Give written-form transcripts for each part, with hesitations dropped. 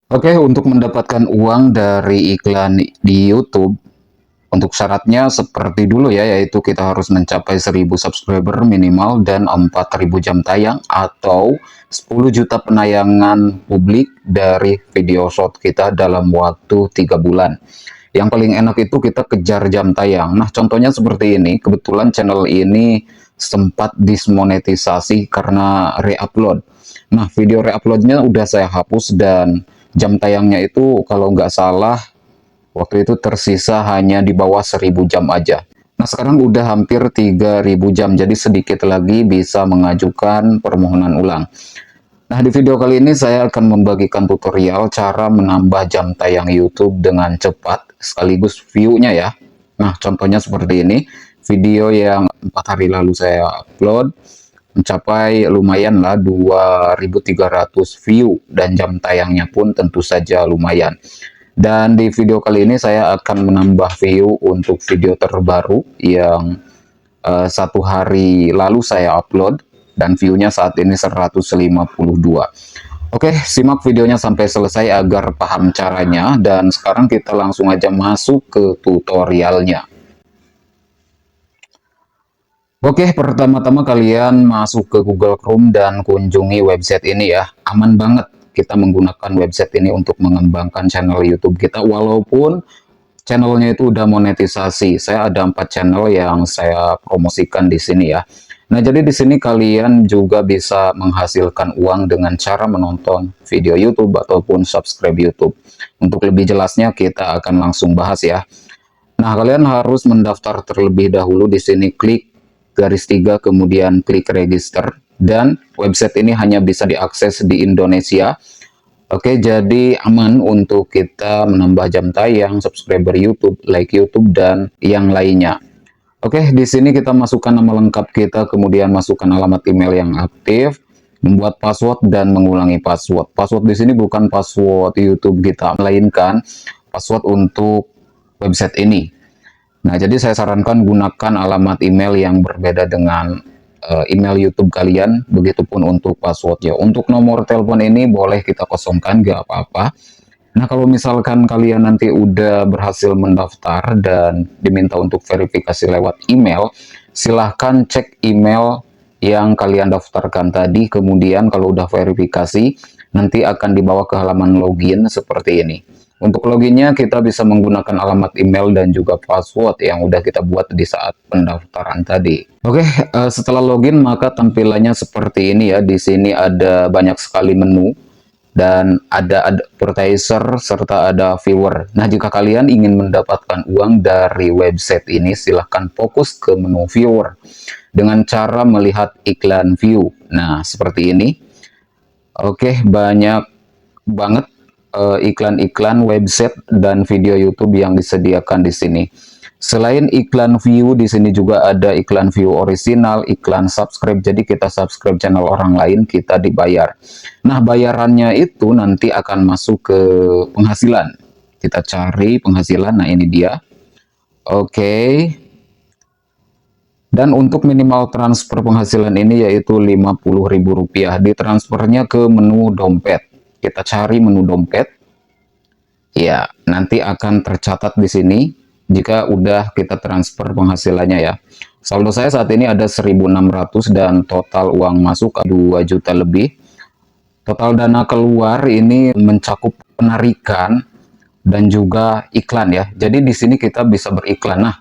Oke, untuk mendapatkan uang dari iklan di YouTube, untuk syaratnya seperti dulu ya, yaitu kita harus mencapai 1000 subscriber minimal dan 4000 jam tayang atau 10 juta penayangan publik dari video short kita dalam waktu 3 bulan. Yang paling enak itu kita kejar jam tayang. Nah, contohnya seperti ini. Kebetulan channel ini sempat dismonetisasi karena re-upload. Nah, video re-uploadnya udah saya hapus dan jam tayangnya itu kalau nggak salah waktu itu tersisa hanya di bawah 1000 jam aja. Nah, sekarang udah hampir 3000 jam, jadi sedikit lagi bisa mengajukan permohonan ulang. Nah, di video kali ini saya akan membagikan tutorial cara menambah jam tayang YouTube dengan cepat, sekaligus view-nya ya. Nah, contohnya seperti ini. Video yang 4 hari lalu saya upload, mencapai lumayan lah 2300 view, dan jam tayangnya pun tentu saja lumayan. Dan di video kali ini saya akan menambah view untuk video terbaru yang 1 hari lalu saya upload dan view-nya saat ini 152. Oke, simak videonya sampai selesai agar paham caranya, dan sekarang kita langsung aja masuk ke tutorialnya. Oke, pertama-tama kalian masuk ke Google Chrome dan kunjungi website ini ya. Aman banget kita menggunakan website ini untuk mengembangkan channel YouTube kita, walaupun channelnya itu udah monetisasi. Saya ada 4 channel yang saya promosikan di sini ya. Nah, jadi di sini kalian juga bisa menghasilkan uang dengan cara menonton video YouTube ataupun subscribe YouTube. Untuk lebih jelasnya kita akan langsung bahas ya. Nah, kalian harus mendaftar terlebih dahulu. Di sini klik garis 3 kemudian klik register, dan website ini hanya bisa diakses di Indonesia. Oke, jadi aman untuk kita menambah jam tayang, subscriber YouTube, like YouTube, dan yang lainnya. Oke, di sini kita masukkan nama lengkap kita, kemudian masukkan alamat email yang aktif, membuat password, dan mengulangi password. Password di sini bukan password YouTube kita, melainkan password untuk website ini. Nah, jadi saya sarankan gunakan alamat email yang berbeda dengan email YouTube kalian, begitupun untuk passwordnya. Untuk nomor telepon ini boleh kita kosongkan, gak apa-apa. Nah, kalau misalkan kalian nanti udah berhasil mendaftar dan diminta untuk verifikasi lewat email, silahkan cek email yang kalian daftarkan tadi, kemudian kalau udah verifikasi, nanti akan dibawa ke halaman login seperti ini. Untuk loginnya kita bisa menggunakan alamat email dan juga password yang udah kita buat di saat pendaftaran tadi. Oke, setelah login maka tampilannya seperti ini ya. Di sini ada banyak sekali menu dan ada advertiser serta ada viewer. Nah, jika kalian ingin mendapatkan uang dari website ini, silahkan fokus ke menu viewer dengan cara melihat iklan view. Nah, seperti ini. Oke, banyak banget iklan-iklan website dan video YouTube yang disediakan di sini. Selain iklan view, di sini juga ada iklan view original, iklan subscribe. Jadi kita subscribe channel orang lain, kita dibayar. Nah, bayarannya itu nanti akan masuk ke penghasilan. Kita cari penghasilan. Nah, ini dia. Oke. Dan untuk minimal transfer penghasilan ini yaitu Rp50.000. Ditransfernya ke menu dompet. Kita cari menu dompet. Ya, nanti akan tercatat di sini jika udah kita transfer penghasilannya ya. Saldo saya saat ini ada 1.600 dan total uang masuk 2 juta lebih. Total dana keluar ini mencakup penarikan dan juga iklan ya. Jadi di sini kita bisa beriklan. Nah,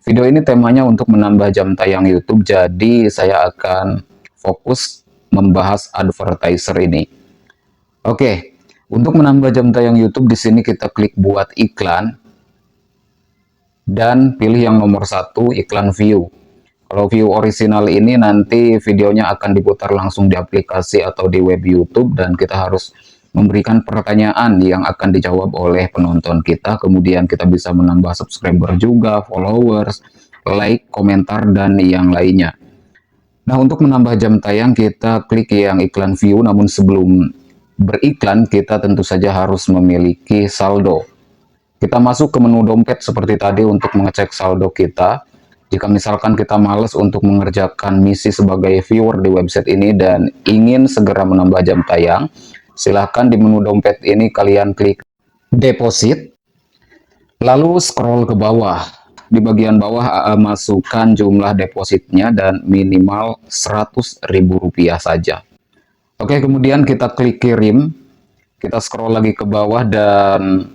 video ini temanya untuk menambah jam tayang YouTube, jadi saya akan fokus membahas advertiser ini. Oke, untuk menambah jam tayang YouTube di sini kita klik buat iklan dan pilih yang nomor 1, iklan view. Kalau view original ini nanti videonya akan diputar langsung di aplikasi atau di web YouTube, dan kita harus memberikan pertanyaan yang akan dijawab oleh penonton kita. Kemudian kita bisa menambah subscriber juga, followers, like, komentar, dan yang lainnya. Nah, untuk menambah jam tayang kita klik yang iklan view, namun sebelum beriklan kita tentu saja harus memiliki saldo. Kita masuk ke menu dompet seperti tadi untuk mengecek saldo kita. Jika misalkan kita males untuk mengerjakan misi sebagai viewer di website ini dan ingin segera menambah jam tayang, silahkan di menu dompet ini kalian klik deposit, lalu scroll ke bawah. Di bagian bawah masukkan jumlah depositnya dan minimal Rp100.000 saja. Oke, kemudian kita klik kirim, kita scroll lagi ke bawah, dan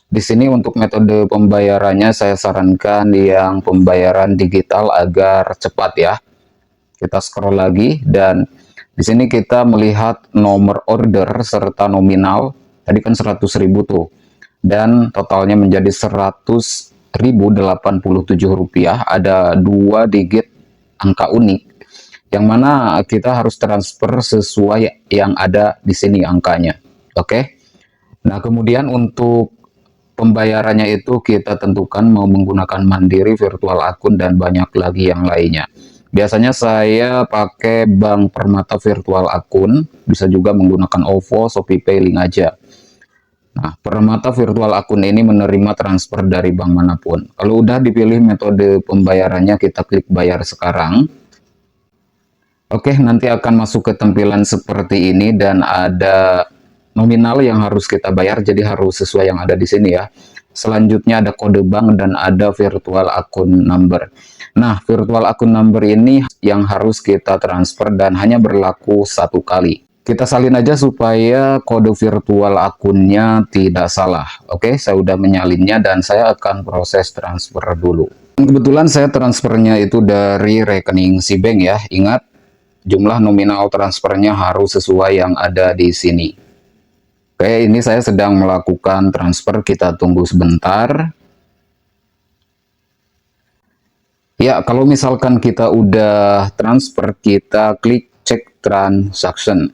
di sini untuk metode pembayarannya saya sarankan yang pembayaran digital agar cepat ya. Kita scroll lagi, dan di sini kita melihat nomor order serta nominal. Tadi kan 100.000 tuh, dan totalnya menjadi Rp100.087. Ada 2 digit angka unik, yang mana kita harus transfer sesuai yang ada di sini angkanya. Oke. Nah, kemudian untuk pembayarannya itu kita tentukan mau menggunakan Mandiri, virtual akun, dan banyak lagi yang lainnya. Biasanya saya pakai Bank Permata virtual akun, bisa juga menggunakan OVO, ShopeePay, link aja. Nah, Permata virtual akun ini menerima transfer dari bank manapun. Kalau udah dipilih metode pembayarannya, kita klik bayar sekarang. Oke, nanti akan masuk ke tampilan seperti ini dan ada nominal yang harus kita bayar, jadi harus sesuai yang ada di sini ya. Selanjutnya ada kode bank dan ada virtual akun number. Nah, virtual akun number ini yang harus kita transfer dan hanya berlaku 1 kali. Kita salin aja supaya kode virtual akunnya tidak salah. Oke, saya udah menyalinnya dan saya akan proses transfer dulu. Kebetulan saya transfernya itu dari rekening Cbank ya. Ingat, jumlah nominal transfernya harus sesuai yang ada di sini. Oke, ini saya sedang melakukan transfer, kita tunggu sebentar. Ya, kalau misalkan kita udah transfer, kita klik cek transaction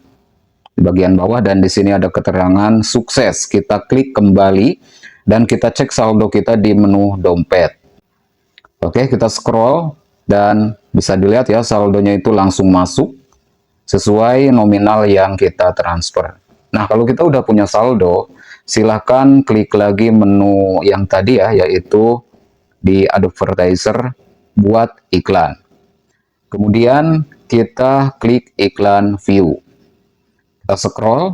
di bagian bawah, dan di sini ada keterangan sukses. Kita klik kembali dan kita cek saldo kita di menu dompet. Oke, kita scroll dan bisa dilihat ya, saldonya itu langsung masuk sesuai nominal yang kita transfer. Nah, kalau kita udah punya saldo, silahkan klik lagi menu yang tadi ya, yaitu di advertiser buat iklan. Kemudian kita klik iklan view. Kita scroll.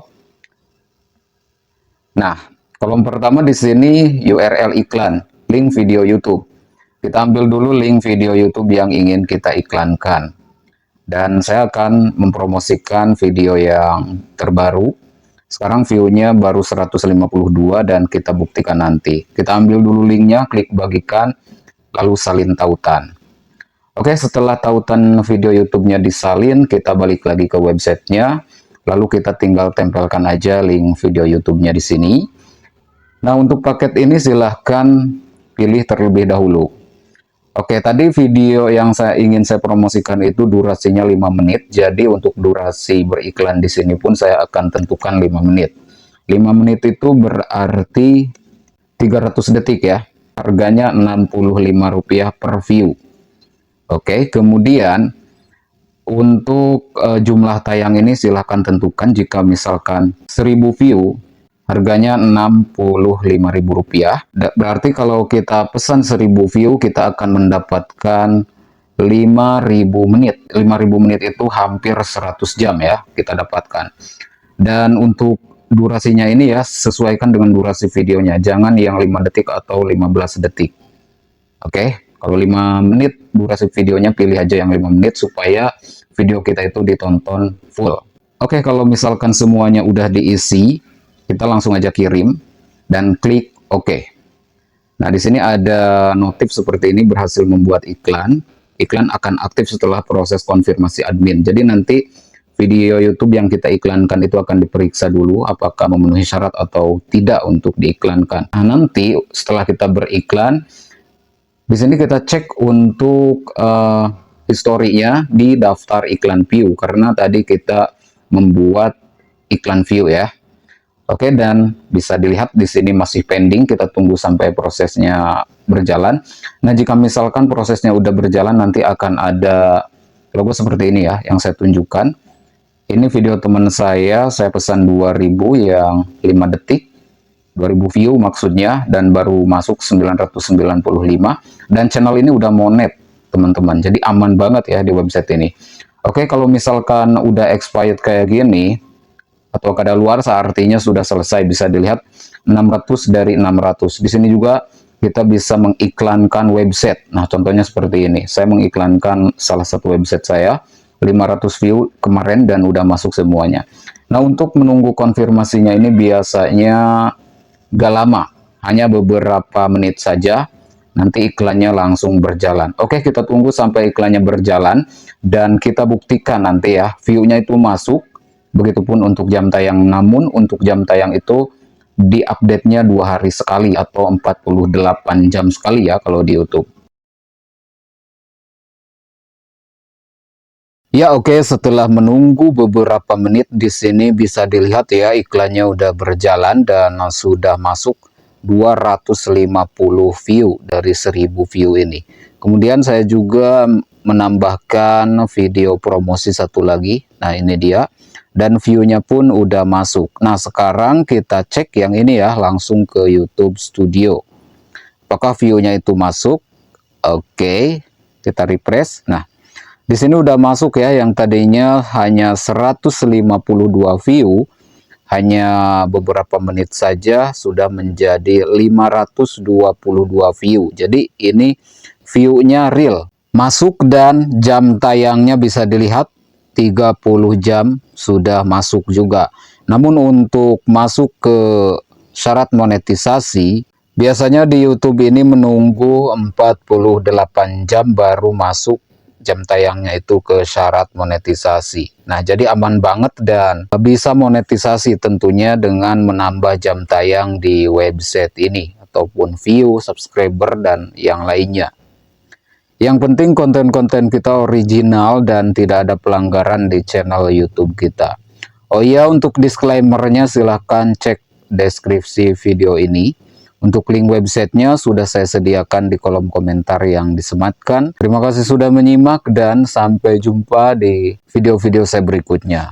Nah, kolom pertama di sini URL iklan, link video YouTube. Kita ambil dulu link video YouTube yang ingin kita iklankan. Dan saya akan mempromosikan video yang terbaru. Sekarang view-nya baru 152 dan kita buktikan nanti. Kita ambil dulu linknya, klik bagikan, lalu salin tautan. Oke, setelah tautan video YouTube-nya disalin, kita balik lagi ke websitenya. Lalu kita tinggal tempelkan aja link video YouTube-nya di sini. Nah, untuk paket ini silahkan pilih terlebih dahulu. Oke, tadi video yang ingin saya promosikan itu durasinya 5 menit. Jadi untuk durasi beriklan di sini pun saya akan tentukan 5 menit. 5 menit itu berarti 300 detik ya. Harganya Rp65 per view. Oke, kemudian untuk jumlah tayang ini silahkan tentukan. Jika misalkan 1000 view, harganya Rp65.000. Berarti kalau kita pesan 1000 view, kita akan mendapatkan 5000 menit. 5000 menit itu hampir 100 jam ya kita dapatkan. Dan untuk durasinya ini ya, sesuaikan dengan durasi videonya. Jangan yang 5 detik atau 15 detik. Oke, kalau 5 menit durasi videonya, pilih aja yang 5 menit supaya video kita itu ditonton full. Oke, kalau misalkan semuanya udah diisi, kita langsung aja kirim dan klik OK. Nah, di sini ada notif seperti ini, berhasil membuat iklan. Iklan akan aktif setelah proses konfirmasi admin. Jadi nanti video YouTube yang kita iklankan itu akan diperiksa dulu apakah memenuhi syarat atau tidak untuk diiklankan. Nah, nanti setelah kita beriklan, di sini kita cek untuk historinya di daftar iklan view, karena tadi kita membuat iklan view ya. Oke, dan bisa dilihat di sini masih pending, kita tunggu sampai prosesnya berjalan. Nah, jika misalkan prosesnya udah berjalan, nanti akan ada logo seperti ini ya, yang saya tunjukkan. Ini video teman saya pesan 2000 yang 5 detik, 2000 view maksudnya, dan baru masuk 995, dan channel ini udah monet, teman-teman. Jadi aman banget ya di website ini. Oke, kalau misalkan udah expired kayak gini, atau kadaluarsa artinya sudah selesai. Bisa dilihat 600 dari 600. Di sini juga kita bisa mengiklankan website. Nah, contohnya seperti ini. Saya mengiklankan salah satu website saya, 500 view kemarin dan udah masuk semuanya. Nah, untuk menunggu konfirmasinya ini biasanya gak lama, hanya beberapa menit saja. Nanti iklannya langsung berjalan. Oke, kita tunggu sampai iklannya berjalan dan kita buktikan nanti ya, view-nya itu masuk. Begitupun untuk jam tayang, namun untuk jam tayang itu di-update-nya 2 hari sekali atau 48 jam sekali ya kalau di YouTube. Ya oke, setelah menunggu beberapa menit di sini bisa dilihat ya iklannya udah berjalan dan sudah masuk 250 view dari 1000 view ini. Kemudian saya juga menambahkan video promosi satu lagi. Nah, ini dia. Dan view-nya pun udah masuk. Nah, sekarang kita cek yang ini ya, langsung ke YouTube Studio. Apakah view-nya itu masuk? Oke, kita refresh. Nah, di sini udah masuk ya, yang tadinya hanya 152 view, hanya beberapa menit saja sudah menjadi 522 view. Jadi ini view-nya real. Masuk dan jam tayangnya bisa dilihat 30 jam sudah masuk juga. Namun untuk masuk ke syarat monetisasi, biasanya di YouTube ini menunggu 48 jam baru masuk jam tayangnya itu ke syarat monetisasi. Nah, jadi aman banget dan bisa monetisasi tentunya dengan menambah jam tayang di website ini ataupun view, subscriber, dan yang lainnya. Yang penting konten-konten kita original dan tidak ada pelanggaran di channel YouTube kita. Oh iya, untuk disclaimer-nya silahkan cek deskripsi video ini. Untuk link websitenya sudah saya sediakan di kolom komentar yang disematkan. Terima kasih sudah menyimak dan sampai jumpa di video-video saya berikutnya.